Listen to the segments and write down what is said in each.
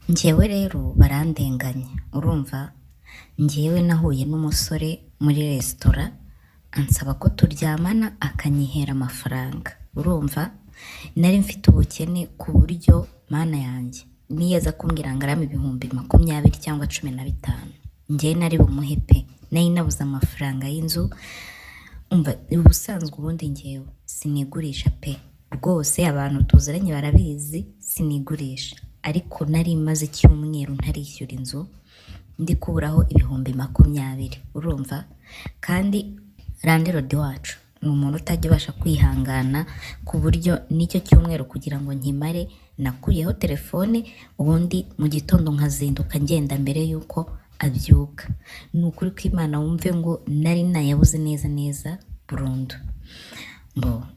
Njyewe rero barandenganya urumva, njyewe nahuye n'umusore muri resitora ansaba ko turyamana akanyihera amafaranga, urumva nari mfite ubukene ku buryo mana yanjye niyeza kumbwira ngo arame 20 cyangwa 15, njyewe nari bumuhe pe, nari nabuze amafaranga y'inzu. Umva ubusanzwe ubundi njyewe sinigurisha pe, rwose abantu tuziranye barabizi sinigurisha, ariko nari maze icyumweru ntarishyura inzu ndi kuburaho 20, urumva. Kandi randirodi wacu ni umuntu utajya ubasha kwihangana, ku buryo n'icyo cyumweru kugira ngo nkimare nakuyeho telefone, ubundi mu gitondo nkazinduka ngenda mbere y'uko abyuka. Ni ukuri ko Imana wumve ngo nari nayabuze neza neza burundu.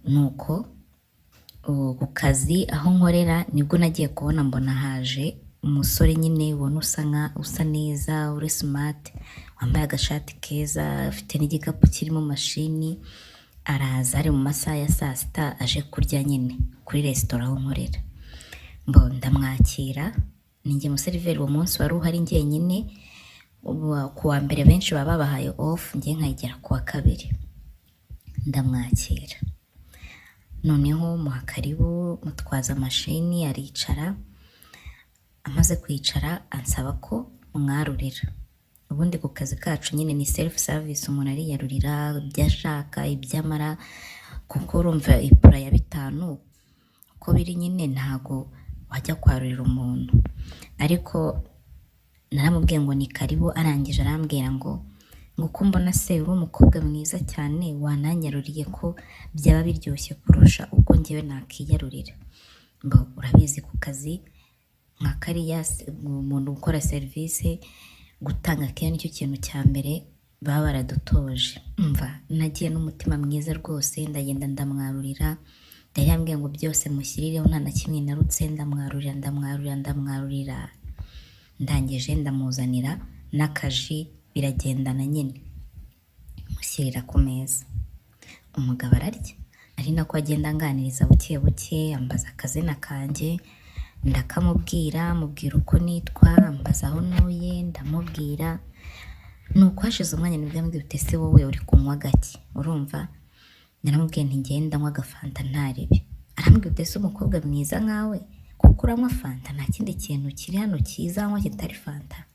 Nuko ku kazi aho nkorera nibwo nagiye kubona mbona haje umusore nyine ubona usa neza, uri smart, wambaye agashati keza, afite n'igikapu kirimo mashini. Araza ari mu masaha ya saa sita aje kurya nyine kuri resitora aho nkorera. Ndamwakira, ninjye museriveri uwo munsi wari uhari njyenyine. Ku wa mbere benshi baba babahaye off, njye nkayigera ku wa kabiri. Ndamwakira, noneho muha karibu, mutwaza mashini, aricara. Amaze kwicara ansaba ko mwarurira. Ubundi ku kazi kacu nyine ni self service, umuntu ariyarurira ibyo ashaka ibyo amara, kuko urumva ipura ya 5 uko biri nyine ntago wajya kwarurira umuntu. Ariko naramubwiye ngo ni karibu, arangije arambwira ngo uko mbona se uri umukobwa mwiza cyane wananyaruriye ko byaba biryoshye kurusha uko njyewe nakiyarurira. Urabizi ku kazi nka kariya umuntu ukora serivisi gutanga care nicyo kintu cya mbere baba baradutoje. Nagiye n'umutima mwiza rwose, ndagenda ndamwarurira. Yambwiye ngo byose mushyirireho nta na kimwe narutse, ndamwarurira. Ndangije ndamuzanira n'akaji, biragendana nyine, mushyirira ku meza. Umugabo ararya, ari nako agenda anganiriza buke buke, ambaza akazina kanjye ndakamubwira, mubwira uko nitwa, ambaza aho ntuye ndamubwira. Nuko hashize umwanya nibwo yambwiye uti ese wowe uri kunywa gake, urumva. Naramubwiye nti ngenda nywa agafanta ntaribi. Arambwira uti ese umukobwa mwiza nkawe kuko uranywa fanta, nta kindi kintu kiri hano cyiza nywa kitari fanta?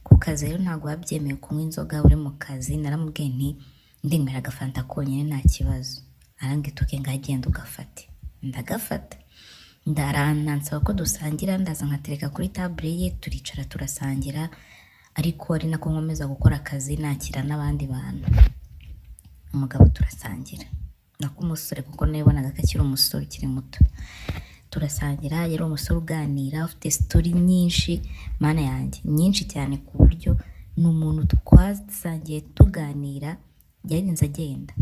Ku kazi rero ntabwo wabyemewe kunywa inzoga uri mu kazi. Naramubwiye nti ndinywera agafanta konyine nta kibazo. Arambwira uti ngagenda ugafate. Ndagafata, ndansaba ko dusangira, ndaza nkatereka kuri table ye, turicara turasangira. Ariko ari nako nkomeza gukora akazi nakira n'abandi bantu. Umugabo turasangira nako umusore, kuko nabonaga ko akiri umusore ukiri muto. Turasangira, yari umusore uganira, ufite story nyinshi, mana yanjye nyinshi cyane, ku buryo ni umuntu twasangiye tuganira yarinze agenda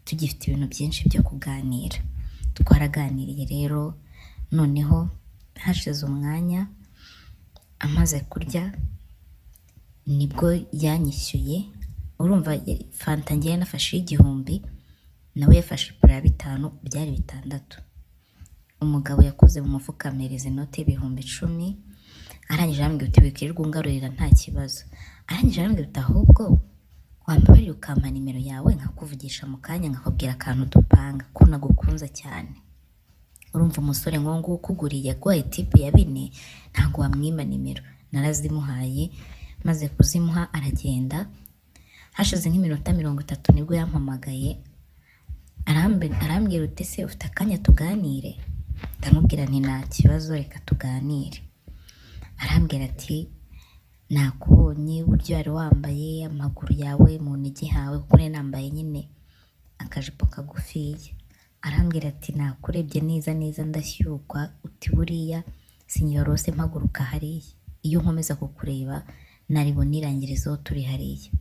tugifite ibintu byinshi byo kuganira. Twaraganiriye rero, noneho hashize umwanya amaze kurya nibwo yanyishyuye. Urumva fanta ngiye nafashe 1,000, nawe yafashe ipura ya 5, byari 6. Umugabo yakoze mu mufuka amereza inote 10,000. Arangije arambwira uti wikirirwa ungarurira nta kibazo. Arangije arambwira uti ahubwo wambabarira ukampa nimero yawe nkakuvugisha mu kanya nkakubwira akantu dupanga ko nagukunza cyane. Urumva umusore ngo ukuguriye gwaye tipe ya 4 ntago wamwima nimero. Narazimuhaye, maze kuzimuha aragenda. Hashize nk'iminota 30 nibwo yampamagaye, arambwira uti se ufite akanya tuganire? Ndamubwira nti nta kibazo, reka tuganire. Arambwira ati nakubonye uburyo wari wambaye, amaguru yawe mu ntege hawe, kuko nambaye nyine akajipo kagufiya. Arambwira ati nakurebye neza neza ndashyukwa, uti buriya sinyorose mpaguruka hariya, iyo nkomeza kukureba naribona irangirizo turi hariya.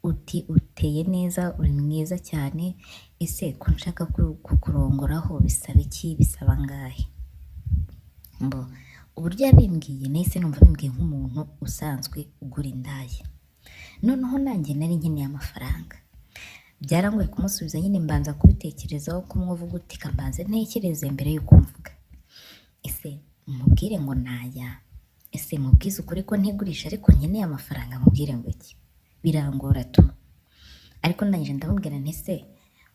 Uti uteye neza, uri mwiza cyane, ese ko nshaka kukurongoraho bisaba iki, bisaba ngahe? Uburyo yabimbwiye nahise numva bimbwiye nk'umuntu usanzwe ugura indaya. Noneho nanjye nari nkeneye amafaranga. Byarangoye kumusubiza nyine, mbanza kubitekerezaho, kumwuvuga uti kambanze ntekereze mbere yuko mvuga. Ese mubwire ngo naya ese mubwize ukuri ko ntigurisha ariko nkeneye amafaranga, mubwire ngo iki, birangora tu. Ariko ndangije ndamubwira nti se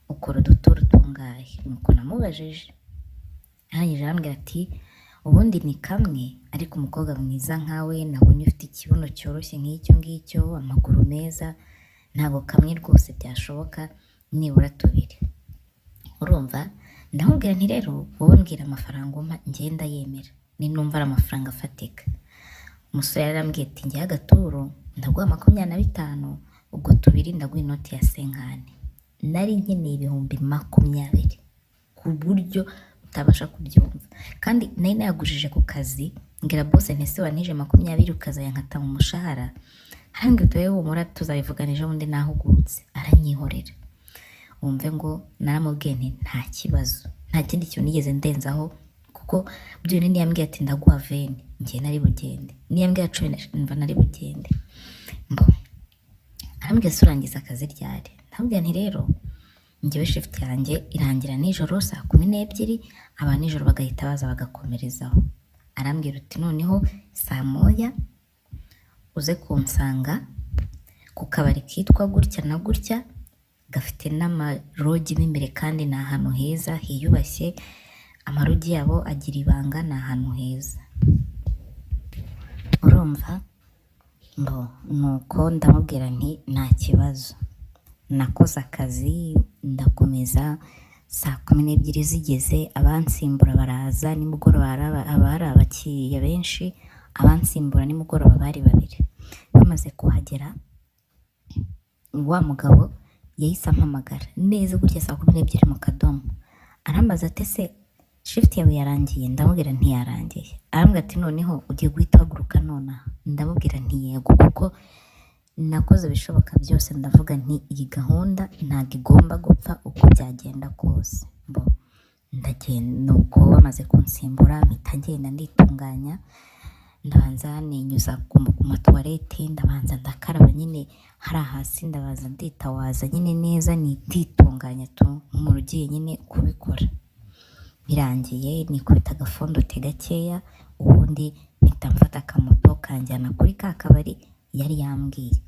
ukora uduturo tungahe, nuko namubajije. Arangije arambwira ati ubundi ni kamwe, ariko umukobwa mwiza nkawe nabonye ufite ikibuno cyoroshye nk'icyo ngicyo, amaguru meza, ntabwo kamwe rwose byashoboka, nibura tubiri. Urumva, ndamubwira nti rero wowe mbwira amafaranga umpa ngenda yemera, ni numva ari amafaranga afatika. Umusore yarambwiye ati njye agaturo ndaguha 25, ubwo tubiri ndaguha inoti ya senkani. Nari nkeneye 20,000 ku buryo utabasha kubyumva, kandi nari nayagujije ku kazi, ngira bose ntese wanije 20 ukazayankata mu mushahara. Arambwira ati wowe humura tuzabivuganije ubundi nahugutse. Aranyihorera. Wumve ngo naramubwiye nti nta kibazo, nta kindi kintu nigeze ndenzaho, kuko byone niyambwiye ati ndaguha 20 njye nari bugende, niyambwiye 10 mva nari bugende. Arambwira se urangiza akazi ryari? Ndamubwira nti rero njyewe shift yanjye irangira nijoro saa 12, aba nijoro bagahita baza bagakomerezaho. Arambwira uti noneho saa 1 uze kunsanga ku kabari kitwa gutya na gutya, gafite n'amarogi imbere kandi ni ahantu heza hiyubashye, amarogi yabo agira ibanga, ni ahantu heza. Urumva, nuko ndamubwira nti nta kibazo. Nakoze akazi ndakomeza, saa 12 zigeze abansimbura baraza, nimugoroba haba hari abakiriya benshi, abansimbura nimugoroba bari 2. Bamaze kuhagera, wa mugabo yahise ampamagara neza gutya saa 12 mu kadomo. Arambaza ati se shift yawe yarangiye? Ndamubwira nti yarangiye. Arambwira ati noneho ugiye guhita haguruka nonaha? Ndamubwira nti yego, kuko nakoze bishoboka byose, ndavuga nti iyi gahunda ntabwo igomba gupfa uko byagenda kose. Ndagenda, nuko bamaze kunsimbura mpita ngenda nditunganya, ndabanza ninyuza ku matoilette, ndabanza ndakaraba nyine hari hasi, ndabanza nditawaza nyine neza, nititunganya tu nk'umuntu ugiye nyine kubikora. Birangiye nikubita agafondote gakeya, ubundi mpita mfata akamoto kanjyana kuri ka kabari yari yambwiye.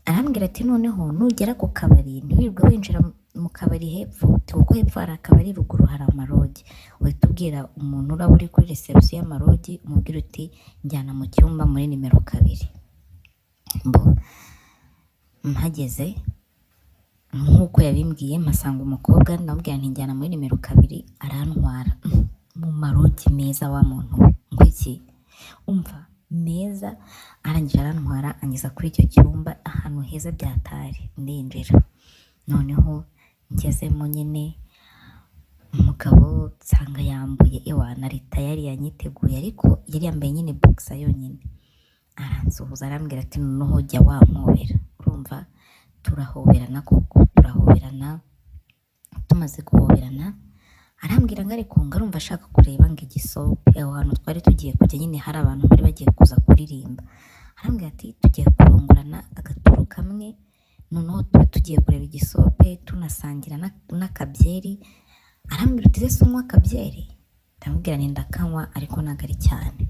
Arambwira ati noneho nugera ku kabari ntiwirirwe winjira mu kabari hepfo, kuko hepfo hari akabari, ruguru hari amarogi. Uhita ubwira umuntu uraba uri kuri reception y'amarogi, umubwira uti njyana mu cyumba muri nimero 2. Mpageze nk'uko yabimbwiye, mpasanga umukobwa, ndamubwira nti njyana muri nimero 2, arantwara mu marogi meza wa muntu ngo iki, umva meza. Arangije arantwara anyuza kuri icyo cyumba ahantu heza byatari, ndinjira. Noneho ngezemo nyine umugabo nsanga yambuye ewana rita yari yanyiteguye, ariko yari yambaye nyine boxer yonyine. Aransuhuza arambwira ati noneho jya wampobera. Urumva, turahoberana koko, turahoberana. Tumaze guhoberana arambwira ngo ariko ngarumva ashaka kureba ngo igisope aho hantu twari tugiye kujya, nyine hari abantu bari bagiye kuza kuririmba. Arambwira ati tugiye kurongorana agaturo kamwe, noneho tugiye kureba igisope tunasangira n'akabyeri. Arambwira uti ese unywa akabyeri? Ndamubwira nti ndakanywa ariko ntabwo ari cyane.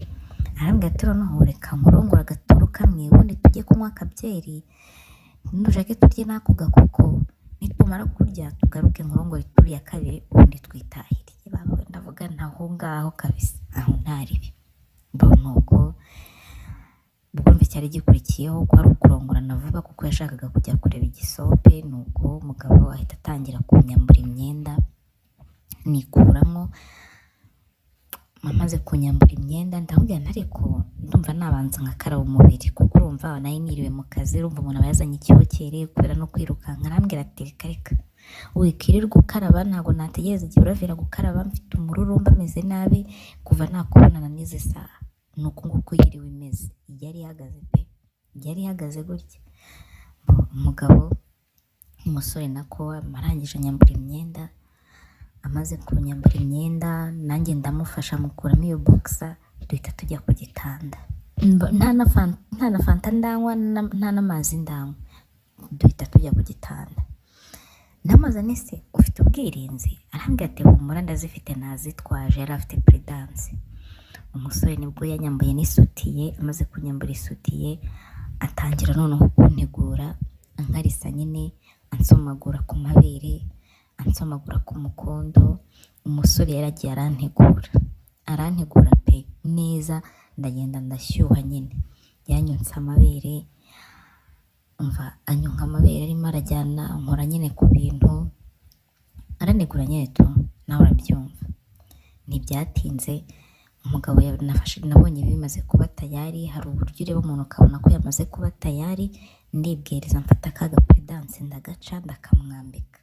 Arambwira ati noneho reka murongora agaturo kamwe, ubundi tujye kunywa akabyeri, nushake turye n'ako gakoko, nitumara kurya tugaruke nkurongore turiya 2, ubundi twitahire. Baba ndavuga ntaho ngaho kabisa, aho ntaribi. Nuko ubwo cyari gikurikiyeho ko ari ukurongorana vuba, kuko yashakaga kujya kureba igisope. Nuko umugabo ahita atangira kunyambura imyenda, nikuramo. Amaze kunyambura imyenda ndamubwira ariko ndumva nabanza nkakaraba umubiri, kuko urumva nayo niriwe mu kazi, urumva umuntu aba yazanye icyokere kubera no kwirukanka. Arambwira ati reka wikirirwa ukaraba, ntabwo nategereza igihe uravira gukaraba, mfite umururumba ameze nabi kuva nakubonana n'izi saha. Nuko nguko yiriwe imeze, yari ihagaze pe, yari ihagaze gutya. Umugabo umusore nako amarangije anyambura imyenda. Amaze kunyambura imyenda nanjye ndamufasha mukuramo iyo boxer, duhita tujya ku gitanda. Nta na fanta ndanywa, nta n'amazi ndanywa, duhita tujya ku gitanda. Namaze nese ufite ubwirinzi? Arambwira ati humura ndazifite nazitwaje, yari afite prudence. umusore nibwo yanyambuye n'isutiye, amaze kunyambura isutiye atangira noneho kuntegura, ankarisa nyine, ansomagura ku mabere, ansomagura ku mukondo. Umusore yaragiye arantegura pe neza, ndagenda ndashyuha nyine, yanyonsa amabere, umva anyonka amabere arimo arajyana, nkora nyine ku bintu, aranegura nyine tu, nawe urabyumva. Ntibyatinze umugabo nabonye bimaze kuba tayari. Hari uburyo ureba umuntu ukabona ko yamaze kuba tayari, ndibwiriza mfata akaga peredanse ndagaca ndakamwambika.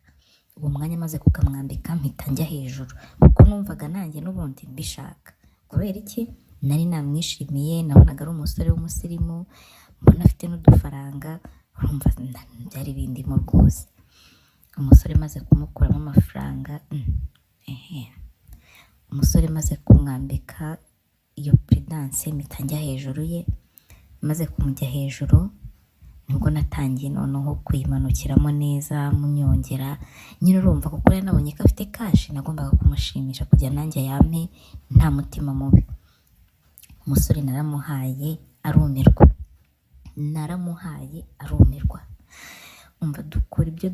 Uwo mwanya amaze kukamwambika mpita njya hejuru, kuko numvaga nanjye n'ubundi mbishaka. Kubera iki? Nari namwishimiye, nabonaga ari umusore w'umusirimu, mbona afite n'udufaranga, urumva byari bindimo rwose. Umusore maze kumukuramo amafaranga, umusore maze kumwambika iyo peredanse mpita njya hejuru ye. Maze kumujya hejuru nibwo natangiye noneho kuyimanukiramo neza, munyongera nyine, urumva kuko yari nabonye ko afite kashi, nagombaga kumushimisha kugira nanjye yampe nta mutima mubi. Umusore naramuhaye arumirwa, umva dukora ibyo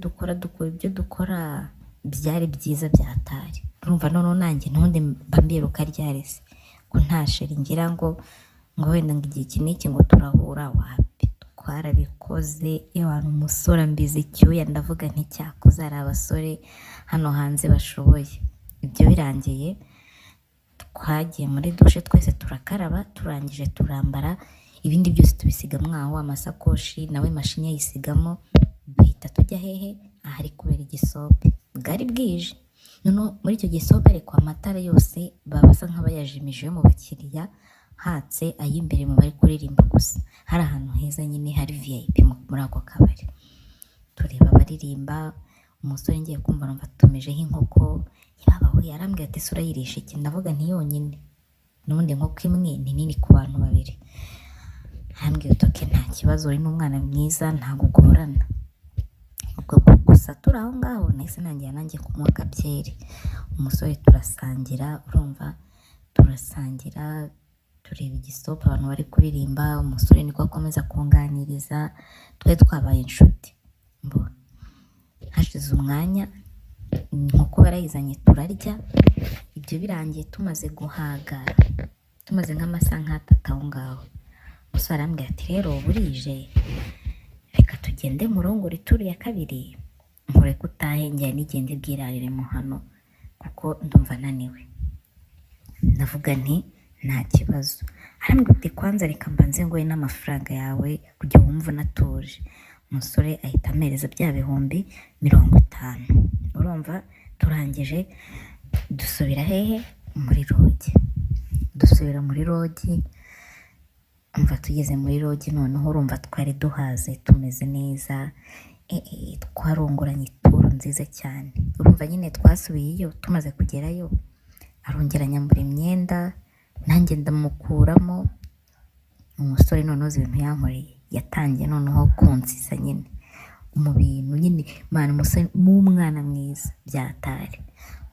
dukora byari byiza byatari. Urumva noneho nanjye ntundi mba mbiruka ryarese ko nta sheri ngira ngo wenda ngo igihe iki n'iki ngo turahura, wapi, twarabikoze. Abantu umusore ambiza icyuya, ndavuga nticyakoze, hari abasore hano hanze bashoboye. Ibyo birangiye twagiye muri dushe twese turakaraba, turangije turambara, ibindi byose tubisiga mwaho, amasakoshi nawe mashini yayisigamo, duhita tujya hehe, ahari kubera igisope. Bwari bwije, noneho muri icyo gisope ariko amatara yose baba basa nk'abayajimije mu bakiriya, hatse ay'imbere mu bari kuririmba gusa. Hari ahantu heza nyine, hari VIP muri ako kabari. Tureba abaririmba, umusore ngiye kumva numva tumejeho inkoko, yabaho yarambwira ati sura yirisha iki, ndavuga nti yonyine, n'ubundi inkoko imwe ni nini ku bantu babiri. Arambwira utoke nta kibazo, uri n'umwana mwiza ntabwo ugorana. Ubwo gusa turi aho ngaho nahise nanjye kunywa akabyeri. Umusore turasangira, urumva turasangira, tureba igisope abantu bari kuririmba. Umusore niko akomeza kunganiriza, twari twabaye inshuti. Hashize umwanya inkoko barayizanye turarya. Ibyo birangiye tumaze guhaga, tumaze nk'amasaha nk'atatu aho ngaho, umusore arambwira ati rero burije, reka tugende murongore ituru ya kabiri, nkureke utahe njye nigende bwirariremo hano kuko ndumva naniwe. Ndavuga nti nta kibazo. Arambwira ati kwanza reka mbanze ngoye n'amafaranga yawe kugira wumve unatuje. Umusore ahita amereza bya bihumbi 50. Urumva turangije dusubira hehe, muri rogi. Dusubira muri rogi, umva tugeze muri rogi noneho urumva twari duhaze, tumeze neza, twarongoranye ituru nziza cyane. Urumva nyine twasubiyeyo, tumaze kugerayo arongera nyambura imyenda, nanjye ndamukuramo. Umusore noneho ibintu yankoreye, yatangiye noneho kunsiza nyine mu bintu nyine, mana umusore n'umwana mwiza byatari.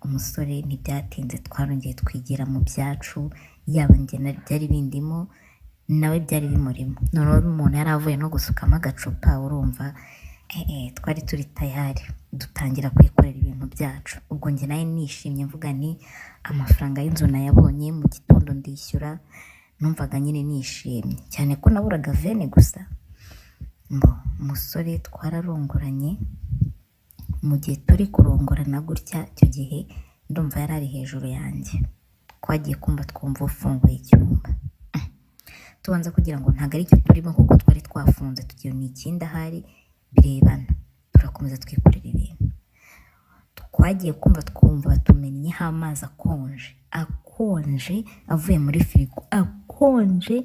Umusore ntibyatinze twarongeye twigira mu byacu, yaba njye byari bindimo nawe byari bimurimo. Noneho umuntu yari avuye no gusukamo agacupa, urumva twari turi tayari, dutangira kwikorera ibintu byacu. Ubwo njye nawe nishimye mvuga ni amafaranga y'inzu nayabonye, mu gitondo ndishyura, numvaga nyine nishimye cyane ko naburaga vene gusa. Umusore twararongoranye, mu gihe turi kurongorana gutya, icyo gihe ndumva yari ari hejuru yanjye, twagiye kumva twumva ufunguye icyumba. Tubanza kugira ngo ntabwo ari cyo turimo kuko twari twafunze, tugira ni ikindi ahari birebana. Turakomeza twikorera ibintu, twagiye kumva twumva batumenyeho amazi akonje avuye muri firigo, akonje.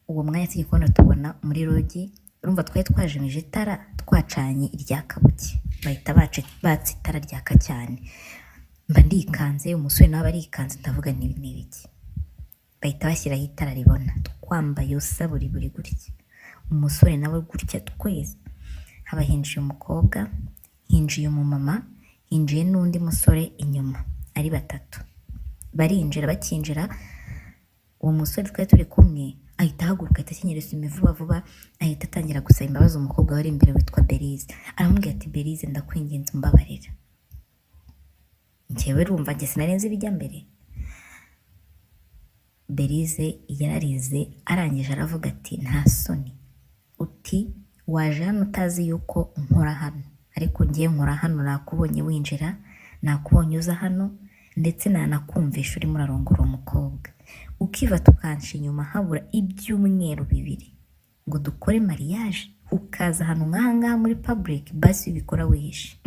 Uwo mwanya tugiye kubona tubona muri rogi, urumva twari twajimije itara, twacanye irya kabuki, bahita batsa itara ryaka cyane. Mba ndikanze, umusore nawe arikanze, ndavuga nti ni ibiki, bahita bashyiraho itara ribona, twambaye usa buri gutya. Umusore nawe gutya twese, haba hinjiye umukobwa, hinjiye umumama, hinjiye n'undi musore inyuma, ari batatu. Barinjira, bakinjira uwo musore twari turi kumwe ahita ahaguruka, ahita akenyera isume vuba vuba, ahita atangira gusaba imbabazi umukobwa wari imbere witwa Berize. Aramubwira ati Berize, ndakwinginze umbabarira. Njyewe rumva njye sinarenze ibijya mbere. Berize yararize, arangije aravuga ati nta soni, uti waje hano utazi yuko nkora hano, ariko ngiye nkora hano, nakubonye winjira, nakubonye uza hano, ndetse nanakumvisha urimo urarongora umukobwa, ukiva tukansha inyuma habura ibyumweru 2 ngo dukore mariage, ukaza hano nk'ahangaha muri public, basi ubikora wihishe.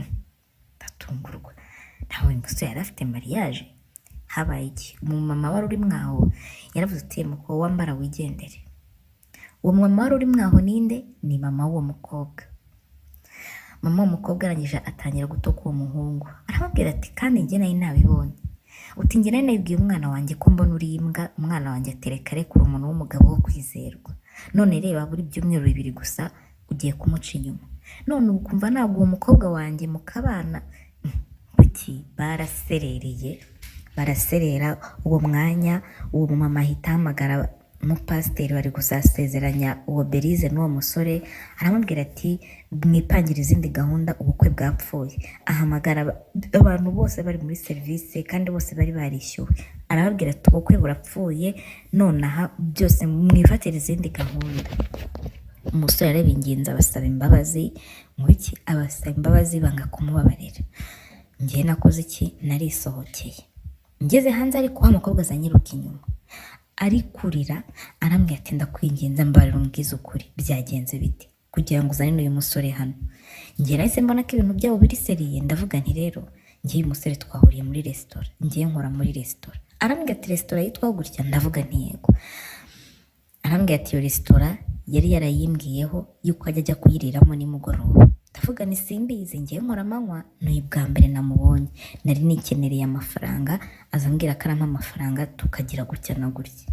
Ndatungurwa, nawe musore yari afite mariage? Habaye iki? Umumama wari uri mwaho yaravuze ati muko wambara wigendere. Uwo mumama wari uri mwaho ninde? Ni mama w'uwo mukobwa. Mama w'umukobwa arangije atangira gutoka uwo muhungu, arababwira ati kandi njye nayo nabibonye, uti njye nayo nabibwiye umwana wanjye ko mbona uri imbwa, umwana wanjye atereka rekura umuntu w'umugabo wo kwizerwa, none reba buri byumweru 2 gusa ugiye kumuca inyuma, none ubu kumva ntabwo uwo mukobwa wanjye mukabana. Kuki baraserera uwo mwanya. Uwo mumama ahita ahamagara umupasiteri wari gusezeranya uwo Berize n'uwo musore, aramubwira ati mwipangire izindi gahunda, ubukwe bwapfuye. Ahamagara abantu bose bari muri serivisi kandi bose bari barishyuwe, arababwira ati ubukwe burapfuye, nonaha byose mwifatire izindi gahunda. Umusore arabinginze abasaba imbabazi, ngwiki abasaba imbabazi banga kumubabarira. Njye nakoze iki? Narisohokeye. Ngeze hanze ariko wa mukobwa azanyiruka inyuma, ari kurira, arambwira ati ndakwinginze mbarira umbwiza ukuri, byagenze bite kugira ngo uzane uyu musore hano? Njye nahise mbona ko ibintu byabo biri seriye, ndavuga nti rero njye uyu musore twahuriye muri resitora, njye nkora muri resitora. Arambwira ati resitora yitwa gutya? Ndavuga nti yego. Arambwira ati iyo resitora yari yarayimbwiyeho yuko ajya kuyiriramo nimugoroba. Ndavuga ni simbizi, njye nkora amanywa, ni bwa mbere namubonye, nari nikenereye amafaranga, azambwira ko arampa amafaranga tukagira gutya na gutya.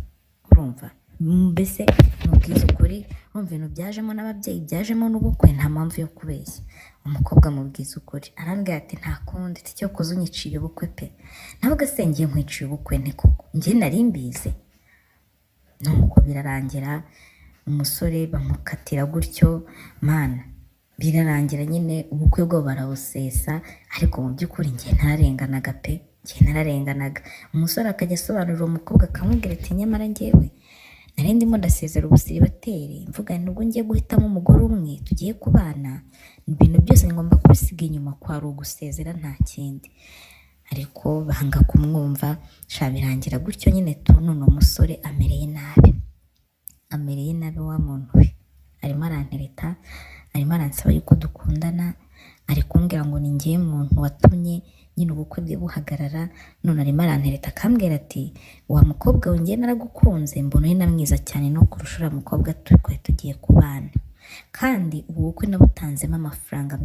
Urumva mbese mubwiza ukuri, urumva ibintu byajemo n'ababyeyi, byajemo n'ubukwe, nta mpamvu yo kubeshya. Umukobwa mubwiza ukuri, arambwira ati nta kundi icyo koze unyiciye ubukwe pe. Navuga se ngiye nkwiciye ubukwe nte koko? Njye nari mbizi. Nuko birarangira, umusore bamukatira gutyo, mana birarangira nyine ubukwe bwo barawusesa, ariko mu by'ukuri njye nararenganaga pe, njye nararenganaga. Umusore akajya asobanurira umukobwa akamubwira ati nyamara njyewe nari ndimo ndasezera ubusiribateri, mvuga nubwo ngiye guhitamo umugore umwe tugiye kubana, ibintu byose ngomba kubisiga inyuma, kwari ugusezera nta kindi. Ariko banga kumwumva, birangira gutyo nyine tu. None umusore amereye nabi wa muntu we, arimo arantereta, arimo aransaba yuko dukundana, ari kumbwira ngo ni njye muntu watumye nyine ubukwe bwe buhagarara. None arimo arantereta akambwira ati wa mukobwa we njye naragukunze, mbona uri na mwiza cyane no kurusha uriya mukobwa twari tugiye kubana, kandi ubu bukwe nabutanzemo amafaranga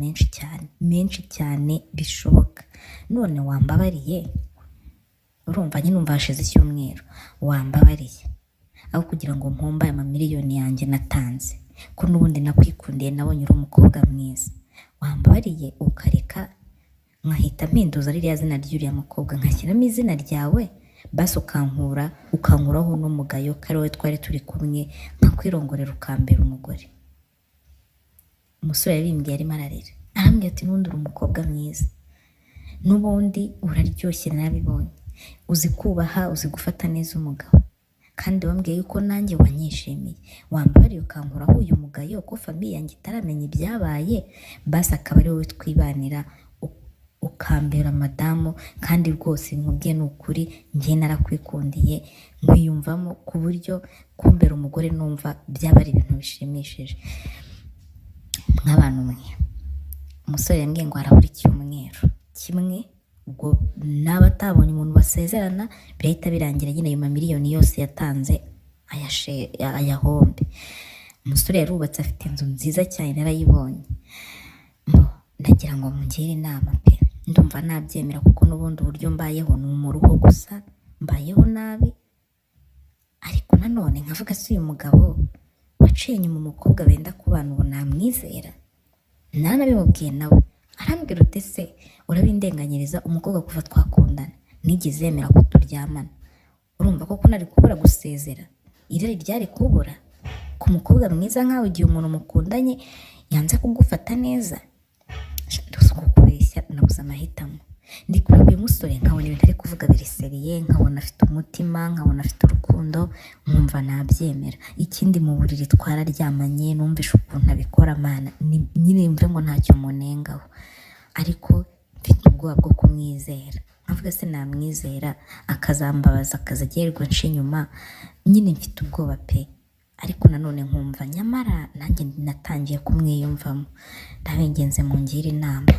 menshi cyane bishoboka, none wambabariye? Urumva nyine umva hashize icyumweru, wambabariye aho kugira ngo mpombe aya mamiliyoni yanjye natanze, ko n'ubundi nakwikundiye, nabonye uri umukobwa mwiza, wambabariye ukareka nkahita mpinduza ririya zina ry'uriya mukobwa nkashyiramo izina ryawe, basi ukankuraho n'umugayo ko ari wowe twari turi kumwe, nkakwirongorera ukambera umugore. Umusore yabimbwiye arimo ararira, arambwira ati n'ubundi uri umukobwa mwiza, n'ubundi uraryoshye, narabibonye, uzi kubaha, uzi gufata neza umugabo, kandi wambwiye yuko nanjye wanyishimiye, wambabariye ukankuraho uyu mugayo ko famiye yanjye itaramenya ibyabaye, basi akaba ari wowe twibanira ukambera madamu, kandi rwose nkubwiye ni ukuri njye narakwikundiye, nkwiyumvamo ku buryo kumbera umugore numva byaba ari ibintu bishimishije. Nk'abantu mwe, umusore yambwiye ngo harabura icyumweru kimwe, ubwo naba atabonye umuntu basezerana birahita birangira nyine ayo mamiliyoni yose yatanze ayahombe. Umusore yarubatse, afite inzu nziza cyane narayibonye. Ndagira ngo mungire inama pe, ndumva nabyemera kuko n'ubundi uburyo mbayeho ni umuruho gusa, mbayeho nabi, ariko nanone nkavuga se uyu mugabo waciye inyuma umukobwa benda kubana ubu namwizera? Nanabimubwiye nawe arambwira ute se urabindenganyiriza, umukobwa kuva twakundana nigeze yemera ko turyamana, urumva koko nari kubura gusezera? Irari ryari kubura ku mukobwa mwiza nkawe igihe umuntu mukundanye yanze kugufata neza? Ndose kubeshya nabuze amahitamo. Ndi kureba uyu musore nkabona ibintu ari kuvuga biriseriye, nkabona afite umutima, nkabona afite urukundo, nkumva nabyemera. Ikindi mu buriri twararyamanye, numvishe ukuntu abikora mana, nyine mve ngo ntacyo munengaho, ariko mfite ubwoba bwo kumwizera. Nkavuga se namwizera akazambabaza akazagerwa nca inyuma, nyine mfite ubwoba pe. Ariko nanone nkumva nyamara nanjye natangiye kumwiyumvamo. Ndabingenze mungire inama.